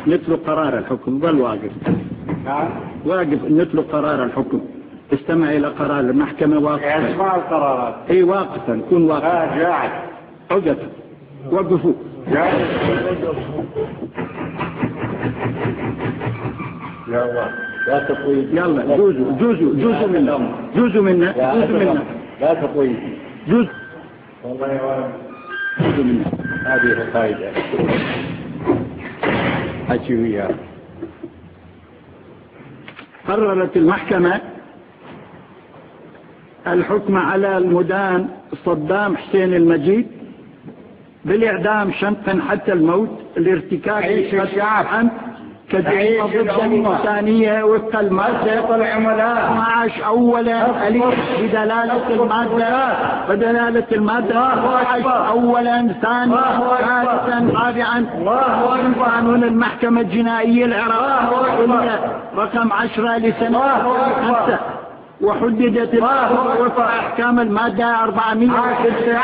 نتلو قرار الحكم والواقف. واقف نتلو قرار الحكم، استمع إلى قرار المحكمة واقفا. اسمع القرارات. اي واقفا، كن واقفا. جاعد. وقف، وقفوا. جاعد. يلا لا تطويل. يلا جوزوا منا، جوزوا منا. لا تطويل. جوز. والله يا ولد. جوزوا منا. هذه القاعدة. أجوية. قررت المحكمة الحكم على المدان صدام حسين المجيد بالإعدام شنقا حتى الموت لارتكاب الشعب كجريمة ضد الإنسانية وفق المادة 12 أولا بدلالة المادة 12 أولا ثانيا ثالثا رابعا من قانون المحكمة الجنائية العراقية رقم 10 لسنة 5، وحددت وفق أحكام المادة 406